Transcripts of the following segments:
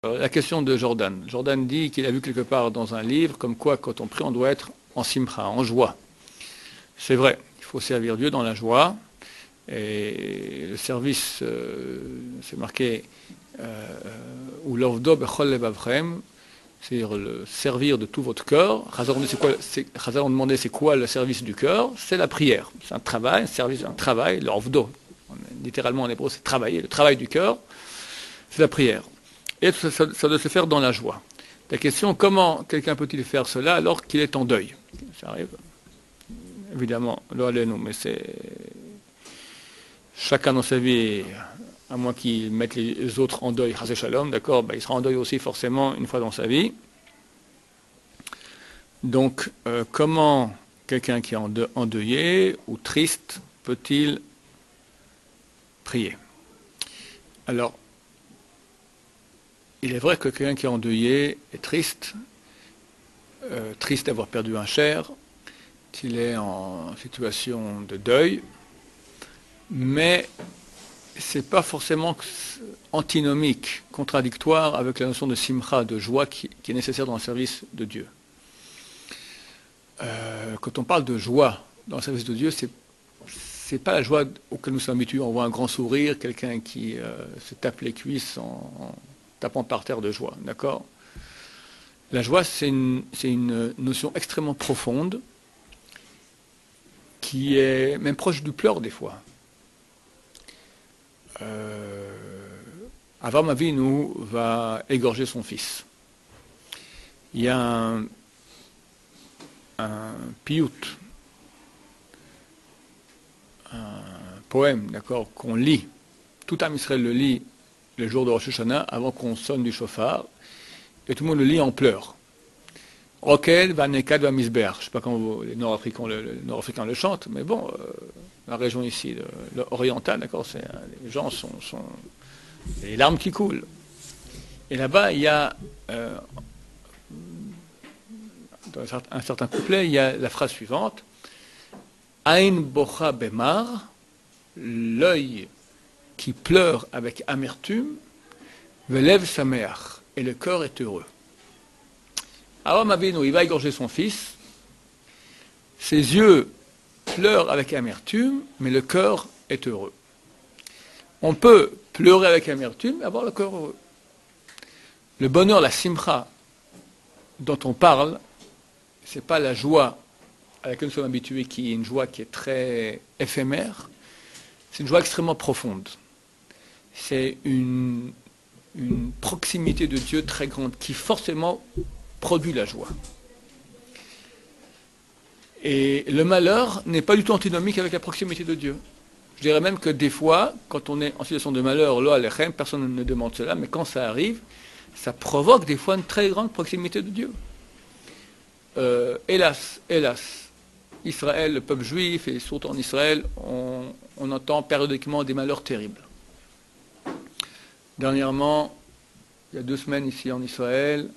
La question de Jordan. Jordan dit qu'il a vu quelque part dans un livre comme quoi quand on prie on doit être en simcha, en joie. C'est vrai, il faut servir Dieu dans la joie. Et le service, c'est marqué ou l'ovdo bechol levavchem, c'est-à-dire le servir de tout votre cœur. Chazal ont demandé c'est quoi le service du cœur? C'est la prière. C'est un travail, un service, un travail, l'ovdo. Littéralement en hébreu, c'est travailler. Le travail du cœur, c'est la prière. Et ça doit se faire dans la joie. La question, comment quelqu'un peut-il faire cela alors qu'il est en deuil? Ça arrive, évidemment, là, nous, mais c'est chacun dans sa vie, à moins qu'il mette les autres en deuil, chasé shalom, d'accord, il sera en deuil aussi forcément une fois dans sa vie. Donc, comment quelqu'un qui est endeuillé ou triste peut-il prier? Alors, il est vrai que quelqu'un qui est endeuillé est triste, triste d'avoir perdu un cher, qu'il est en situation de deuil, mais ce n'est pas forcément antinomique, contradictoire avec la notion de simcha, de joie qui est nécessaire dans le service de Dieu. Quand on parle de joie dans le service de Dieu, c'est pas la joie auquel nous sommes habitués. On voit un grand sourire, quelqu'un qui se tape les cuisses en tapant par terre de joie, d'accord? La joie, c'est une notion extrêmement profonde qui est même proche du pleur des fois. Avraham Avinu va égorger son fils. Il y a un piyut, un poème, d'accord, qu'on lit. Tout Am Israël le lit le jour de Rosh Hashanah avant qu'on sonne du shofar, et tout le monde le lit en pleurs. Rokel va nekad va misber. Je ne sais pas comment les Nord-Africains le chantent, mais bon, la région ici, orientale, d'accord, les gens sont les larmes qui coulent. Et là-bas, il y a dans un certain couplet, il y a la phrase suivante: Ain bocha bemar, l'œil qui pleure avec amertume, velev sameach, et le cœur est heureux. Avraham Avinu, il va égorger son fils, ses yeux pleurent avec amertume, mais le cœur est heureux. On peut pleurer avec amertume et avoir le cœur heureux. Le bonheur, la simcha dont on parle, ce n'est pas la joie à laquelle nous sommes habitués, qui est une joie qui est très éphémère, c'est une joie extrêmement profonde. C'est une proximité de Dieu très grande qui forcément produit la joie. Et le malheur n'est pas du tout antinomique avec la proximité de Dieu. Je dirais même que des fois, quand on est en situation de malheur, lo alechem, personne ne demande cela, mais quand ça arrive, ça provoque des fois une très grande proximité de Dieu. Hélas, Israël, le peuple juif, et surtout en Israël, on entend périodiquement des malheurs terribles. Dernièrement, il y a 2 semaines ici en Israël,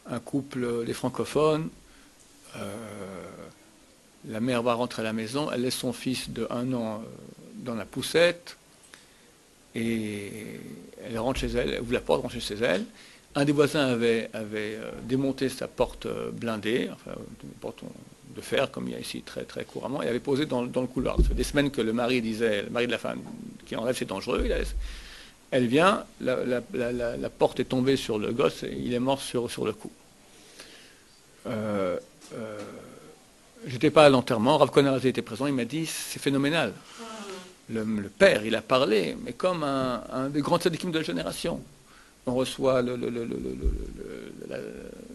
un couple, les francophones, la mère va rentrer à la maison, elle laisse son fils de 1 an dans la poussette, et elle rentre chez elle, elle ouvre la porte, rentre chez elle. Un des voisins avait démonté sa porte blindée, enfin une porte de fer, comme il y a ici très, très couramment, et avait posé dans le couloir. Ça fait des semaines que le mari de la femme qui enlève, c'est dangereux, elle vient, la porte est tombée sur le gosse, et il est mort sur le coup. J'étais pas à l'enterrement, Rav Konarazé était présent, il m'a dit c'est phénoménal. Le père, il a parlé, mais comme un des grands tzadikim de la génération. On reçoit le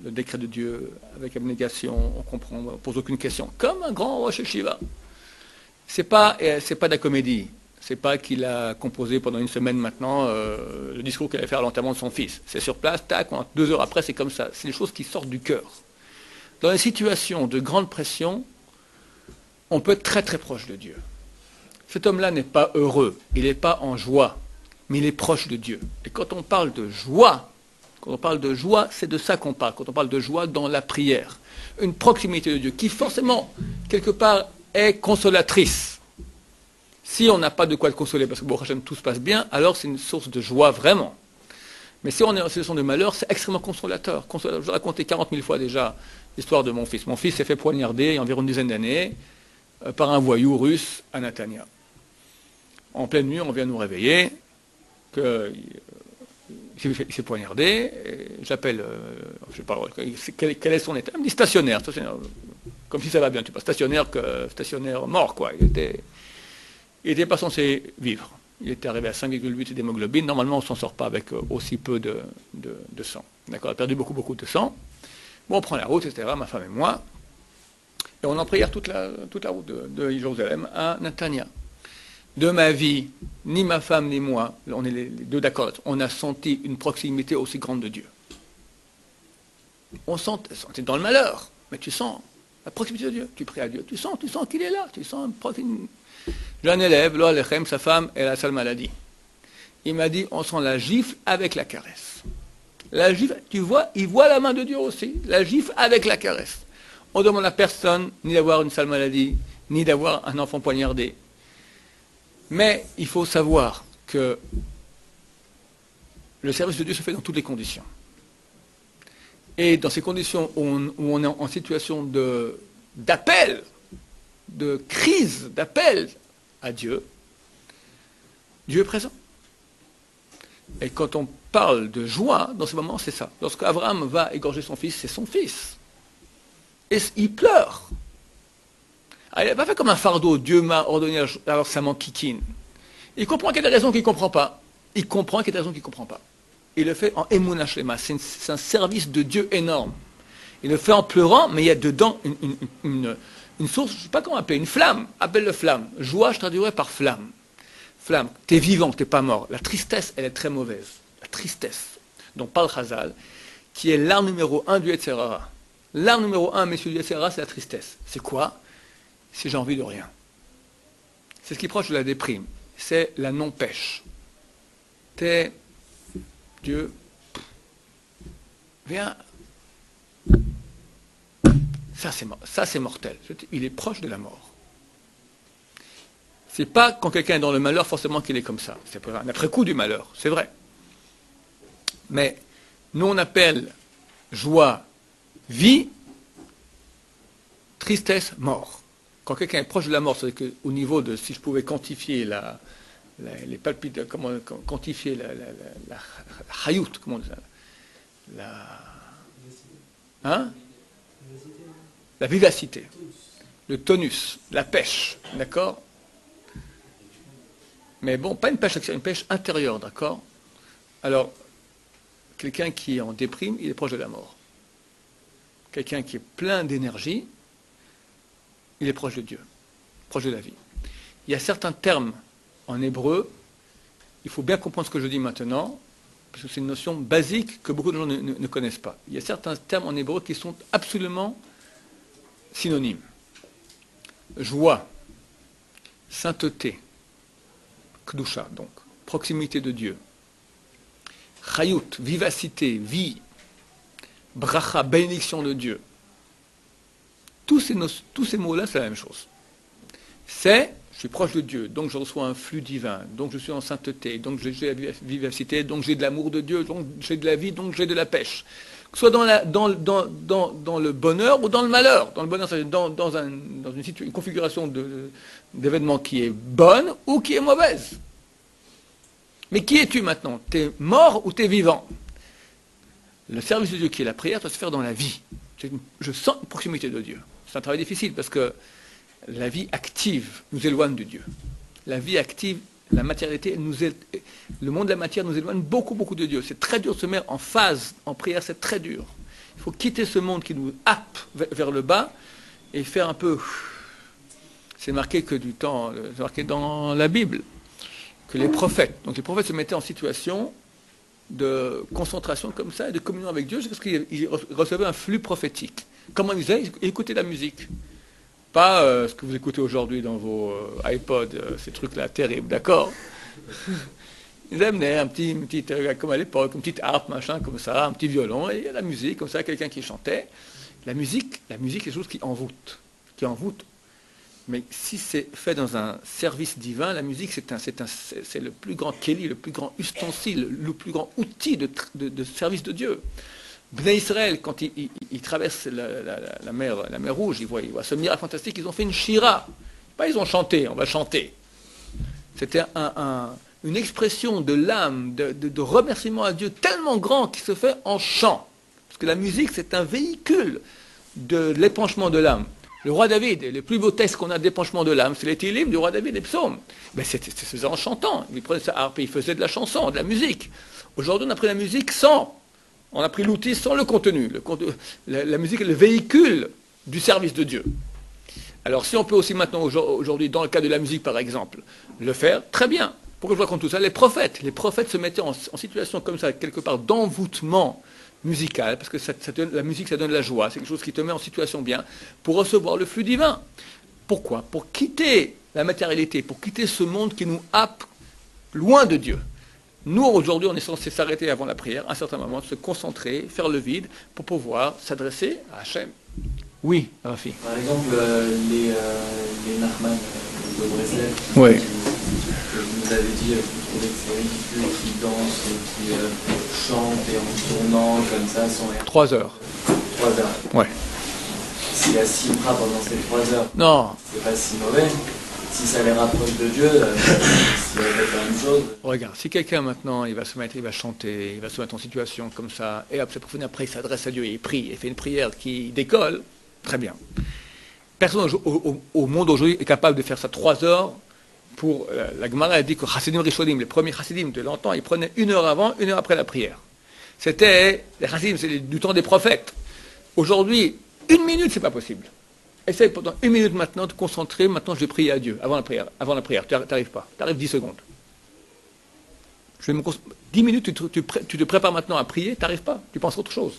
décret de Dieu avec abnégation, on comprend, on pose aucune question, comme un grand Rosh Hashiva. C'est pas de la comédie. C'est pas qu'il a composé pendant 1 semaine maintenant le discours qu'il allait faire à l'enterrement de son fils. C'est sur place, tac, 2 heures après, c'est comme ça. C'est des choses qui sortent du cœur. Dans les situations de grande pression, on peut être très très proche de Dieu. Cet homme-là n'est pas heureux, il n'est pas en joie, mais il est proche de Dieu. Et quand on parle de joie, c'est de ça qu'on parle. Quand on parle de joie dans la prière, une proximité de Dieu qui forcément, quelque part, est consolatrice. Si on n'a pas de quoi le consoler, parce que bon, tout se passe bien, alors c'est une source de joie vraiment. Mais si on est en situation de malheur, c'est extrêmement consolateur. Je racontais 40 000 fois déjà l'histoire de mon fils. Mon fils s'est fait poignarder il y a environ une dizaine d'années par un voyou russe à Natania. En pleine nuit, on vient nous réveiller, qu'il s'est poignardé. J'appelle, je ne sais pas, quel est son état. Il me dit stationnaire, comme si ça va bien, tu vois, stationnaire mort, quoi. Il n'était pas censé vivre. Il était arrivé à 5,8 d'hémoglobine. Normalement, on ne s'en sort pas avec aussi peu de sang. D'accord, il a perdu beaucoup de sang. Bon, on prend la route, etc., ma femme et moi. Et on en prière toute la route de Jérusalem à Natania. De ma vie, ni ma femme ni moi, on est les deux d'accord, on a senti une proximité aussi grande de Dieu. On sentait dans le malheur, mais tu sens la proximité de Dieu. Tu pries à Dieu, tu sens qu'il est là, tu sens une proximité. J'ai un élève, Lo Alechem, sa femme, elle a la sale maladie. Il m'a dit, on sent la gifle avec la caresse. La gifle, tu vois, il voit la main de Dieu aussi, la gifle avec la caresse. On demande à personne ni d'avoir une sale maladie, ni d'avoir un enfant poignardé. Mais il faut savoir que le service de Dieu se fait dans toutes les conditions. Et dans ces conditions où on est en situation d'appel, de crise, d'appel à Dieu, Dieu est présent. Et quand on parle de joie, dans ce moment, c'est ça. Lorsque Abraham va égorger son fils, c'est son fils. Et il pleure. Alors, il n'a pas fait comme un fardeau, Dieu m'a ordonné, alors ça m'enquiquine. Il comprend qu'il y a des raisons qu'il ne comprend pas. Il comprend qu'il y a des raisons qu'il ne comprend pas. Il le fait en Emouna Shlema. C'est un service de Dieu énorme. Il le fait en pleurant, mais il y a dedans une source, je ne sais pas comment appeler, une flamme. Appelle-le flamme. Joie, je traduirais par flamme. Flamme. Tu es vivant, tu n'es pas mort. La tristesse, elle est très mauvaise. La tristesse, dont parle Chazal, qui est l'arme numéro 1 du Yetzer Hara. L'arme numéro 1, messieurs du Yetzer Hara, c'est la tristesse. C'est quoi? C'est j'ai envie de rien. C'est ce qui est proche de la déprime. C'est la non-pêche. Dieu, viens. Ça, c'est mortel. Il est proche de la mort. C'est pas quand quelqu'un est dans le malheur forcément qu'il est comme ça. C'est un après-coup du malheur, c'est vrai. Mais nous, on appelle joie, vie, tristesse, mort. Quand quelqu'un est proche de la mort, c'est-à-dire qu'au niveau de, si je pouvais quantifier les palpitations, comment quantifier la chayout, comment on dit ça, la vivacité, le tonus, la pêche, d'accord? Mais bon, pas une pêche extérieure, une pêche intérieure, d'accord? Alors, quelqu'un qui est en déprime, il est proche de la mort. Quelqu'un qui est plein d'énergie, il est proche de Dieu, proche de la vie. Il y a certains termes en hébreu, il faut bien comprendre ce que je dis maintenant, parce que c'est une notion basique que beaucoup de gens ne connaissent pas. Il y a certains termes en hébreu qui sont absolument synonymes. Joie, sainteté, Kdusha, donc, proximité de Dieu. Chayut, vivacité, vie. Bracha, bénédiction de Dieu. Tous ces mots-là, c'est la même chose. Je suis proche de Dieu, donc je reçois un flux divin, donc je suis en sainteté, donc j'ai la vivacité, donc j'ai de l'amour de Dieu, donc j'ai de la vie, donc j'ai de la pêche. Que ce soit dans le bonheur ou dans le malheur. Dans le bonheur, c'est dans une configuration d'événements qui est bonne ou qui est mauvaise. Mais qui es-tu maintenant? Tu es mort ou tu es vivant? Le service de Dieu qui est la prière doit se faire dans la vie. Je sens une proximité de Dieu. C'est un travail difficile parce que la vie active nous éloigne de Dieu. La vie active, la matérialité, le monde de la matière nous éloigne beaucoup de Dieu. C'est très dur de se mettre en phase, en prière, c'est très dur. Il faut quitter ce monde qui nous happe vers le bas et faire un peu... C'est marqué c'est marqué dans la Bible, que les prophètes, donc les prophètes se mettaient en situation de concentration comme ça, et de communion avec Dieu, c'est parce qu'ils recevaient un flux prophétique. Comment ils faisaient? Ils écoutaient la musique. Pas ce que vous écoutez aujourd'hui dans vos iPods, ces trucs-là terribles, d'accord? Ils amenaient un petit, comme à l'époque, une petite harpe, machin, comme ça, un petit violon, et la musique, comme ça, quelqu'un qui chantait. La musique est quelque chose qui envoûte. Mais si c'est fait dans un service divin, la musique, c'est le plus grand kéli, le plus grand ustensile, le plus grand outil de service de Dieu. Bnei Israël, quand ils traversent la mer Rouge, ils voient ce miracle fantastique, ils ont fait une shira. Pas ils ont chanté, on va chanter. C'était une expression de l'âme, de remerciement à Dieu tellement grand qui se fait en chant. Parce que la musique, c'est un véhicule de l'épanchement de l'âme. Le roi David, les plus beaux textes qu'on a d'épanchement de l'âme, c'est les Télim du roi David, les psaumes. Mais c'était en chantant. Il prenait sa harpe et il faisait de la chanson, de la musique. Aujourd'hui, on a pris la musique sans. On a pris l'outil sans le contenu. La musique est le véhicule du service de Dieu. Alors si on peut aussi maintenant, aujourd'hui, dans le cas de la musique par exemple, le faire, très bien. Pourquoi je raconte tout ça? Les prophètes se mettaient en situation comme ça, quelque part d'envoûtement musical, parce que la musique, ça donne la joie, c'est quelque chose qui te met en situation bien, pour recevoir le flux divin. Pourquoi? Pour quitter la matérialité, pour quitter ce monde qui nous happe loin de Dieu. Nous, aujourd'hui, on est censé s'arrêter avant la prière, à un certain moment, se concentrer, faire le vide, pour pouvoir s'adresser à Hachem. Oui, Rafi. Par exemple, les Nachman de Breslev, oui. Que vous nous avez dit, vous trouvez que c'est ridicule, qui dansent, qui chantent et en tournant comme ça, sans rien. 3 heures. 3 heures. Ouais. Si la simra pendant ces 3 heures, non, c'est pas si mauvais. Si ça les rapproche de Dieu, c'est la même chose. Regarde, si quelqu'un maintenant, il va chanter, il va se mettre en situation comme ça, et après il s'adresse à Dieu et il prie, et fait une prière qui décolle, très bien. Personne au monde aujourd'hui est capable de faire ça 3 heures. Pour la Gemara a dit que Chassidim Rishonim, les premiers Chassidim de longtemps, ils prenaient 1 heure avant, 1 heure après la prière. C'était, les Chassidim, c'est du temps des prophètes. Aujourd'hui, 1 minute, c'est pas possible. Essaye pendant 1 minute maintenant de te concentrer, maintenant je vais prier à Dieu, avant la prière, tu n'arrives pas, tu arrives 10 secondes. 10 minutes, tu te prépares maintenant à prier, tu n'arrives pas, tu penses à autre chose.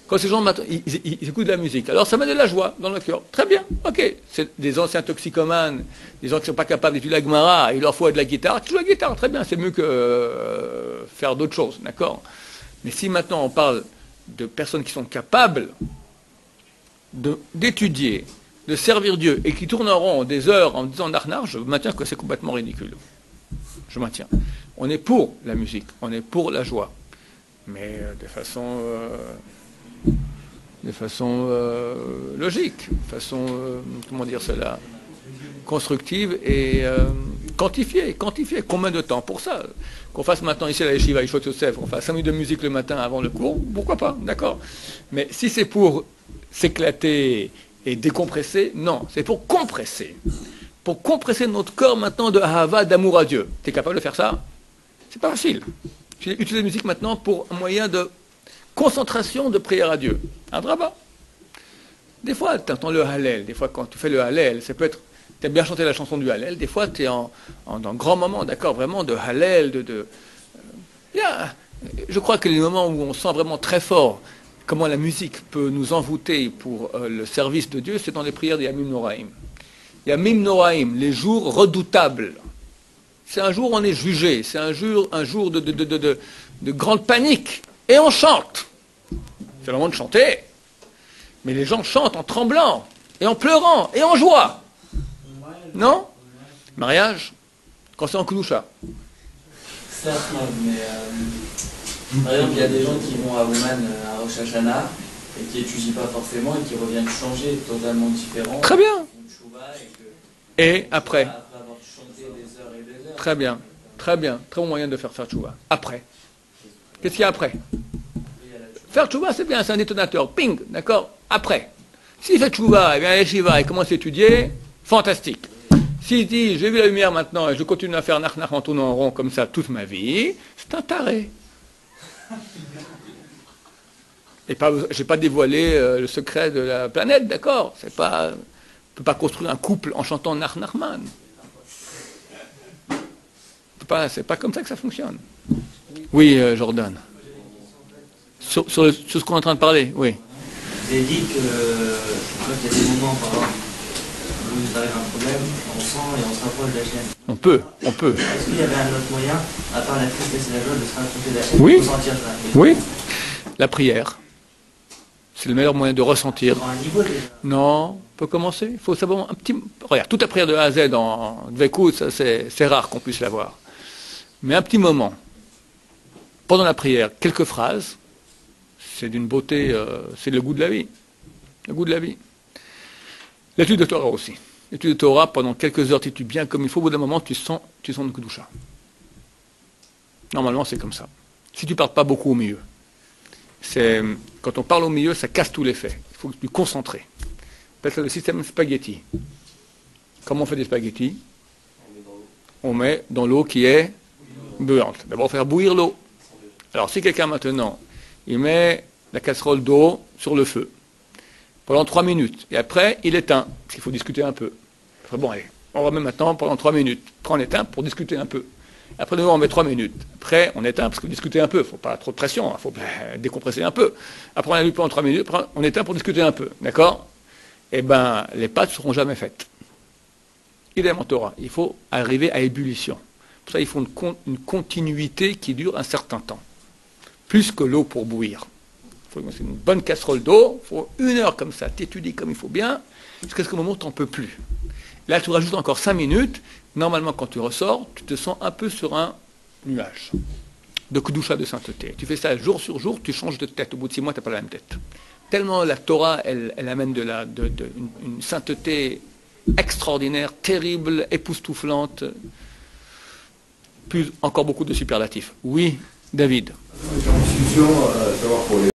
Quand ces gens maintenant, ils écoutent de la musique, alors ça met de la joie dans le cœur. Très bien, ok. C'est des anciens toxicomanes, des gens qui ne sont pas capables d'étudier la Gemara, il leur faut de la guitare, tu joues la guitare, très bien, c'est mieux que faire d'autres choses, d'accord? Mais si maintenant on parle de personnes qui sont capables d'étudier, de servir Dieu, et qui tourneront des heures en disant narnar, je maintiens que c'est complètement ridicule. Je maintiens. On est pour la musique, on est pour la joie, mais de façon logique, de façon, comment dire cela, constructive et quantifiée. Combien de temps pour ça? Qu'on fasse maintenant ici à la Yeshiva, Yeshua Yosef, qu'on fasse 5 minutes de musique le matin avant le cours, pourquoi pas, d'accord? Mais si c'est pour s'éclater et décompresser, non, c'est pour compresser. Pour compresser notre corps maintenant de ahava, d'amour à Dieu. Tu es capable de faire ça? C'est pas facile. Tu utilises la musique maintenant pour un moyen de concentration de prière à Dieu. Un draba. Des fois, tu entends le Hallel. Des fois, quand tu fais le Hallel, ça peut être... Tu as bien chanté la chanson du Hallel. Des fois, tu es en grand moment, d'accord, vraiment de Hallel, je crois que les moments où on sent vraiment très fort comment la musique peut nous envoûter pour le service de Dieu, c'est dans les prières des Yamim Noraim. Yamim Noraim, les jours redoutables. C'est un jour où on est jugé, c'est un jour de grande panique. Et on chante. C'est le moment de chanter. Mais les gens chantent en tremblant, et en pleurant, et en joie. Non? Mariage, quand c'est en Kudusha. Certes, mais par exemple, il y a des gens qui vont à Ouman, à Rosh Hashanah, et qui n'étudient pas forcément, et qui reviennent changer, totalement différents. Très bien. Et après? Après avoir chanté des heures et des heures. Très bien. Très bon moyen de faire tchouva. Après. Qu'est-ce qu'il y a après? Faire tchouva, c'est bien, c'est un détonateur. Ping, d'accord? Après. S'il fait tchouva, il vient à l'Yeshiva et commence à étudier, fantastique. S'il dit, j'ai vu la lumière maintenant et je continue à faire nach en tournant en rond comme ça toute ma vie, c'est un taré. Et je n'ai pas dévoilé le secret de la planète, d'accord? On ne peut pas construire un couple en chantant Nachman. C'est pas comme ça que ça fonctionne. Oui, Jordan. Sur ce qu'on est en train de parler, oui. Vous avez dit que quand il y a des moments où il arrive un problème, on sent et on se rapproche de la chaîne. On peut. Est-ce qu'il y avait un autre moyen, à part la tristesse et la joie, de se rapprocher de la chaîne Oui. pour sentir ça? Oui. La prière. C'est le meilleur moyen de ressentir. Sur un niveau déjà. Non, peut commencer. Il faut savoir un petit... Regarde, toute la prière de A à Z en Dvekout, c'est rare qu'on puisse l'avoir. Mais un petit moment, pendant la prière, quelques phrases, c'est d'une beauté, c'est le goût de la vie. Le goût de la vie. L'étude de Torah aussi. L'étude de Torah, pendant quelques heures, tu étudies bien comme il faut, au bout d'un moment, tu sens le Kedusha. Normalement, c'est comme ça. Si tu ne parles pas beaucoup au milieu, quand on parle au milieu, ça casse tout l'effet. Il faut que tu te concentres. C'est le système spaghetti. Comment on fait des spaghettis? On met dans l'eau qui est bouillante. D'abord, faire bouillir l'eau. Alors, si quelqu'un maintenant, il met la casserole d'eau sur le feu pendant 3 minutes, et après, il éteint, parce qu'il faut discuter un peu. Enfin, bon, allez, on remet maintenant pendant 3 minutes. Après, on éteint pour discuter un peu. Après, de nouveau, on met 3 minutes. Après, on éteint parce qu'il faut discuter un peu. Il ne faut pas trop de pression, il faut décompresser un peu. Après, on allume pendant 3 minutes. Après, on éteint pour discuter un peu. D'accord? Eh bien, les pâtes ne seront jamais faites. Idem en Torah. Il faut arriver à ébullition. Pour ça, il faut une continuité qui dure un certain temps. Plus que l'eau pour bouillir. Il faut une bonne casserole d'eau. Il faut 1 heure comme ça. Tu étudies comme il faut bien. Jusqu'à ce moment où tu n'en peux plus. Là, tu rajoutes encore 5 minutes. Normalement, quand tu ressors, tu te sens un peu sur un nuage de Kedusha, de sainteté. Tu fais ça jour sur jour, tu changes de tête. Au bout de 6 mois, tu n'as pas la même tête. Tellement la Torah, elle amène une sainteté extraordinaire, terrible, époustouflante, plus encore beaucoup de superlatifs. Oui, David. Une discussion, savoir pour les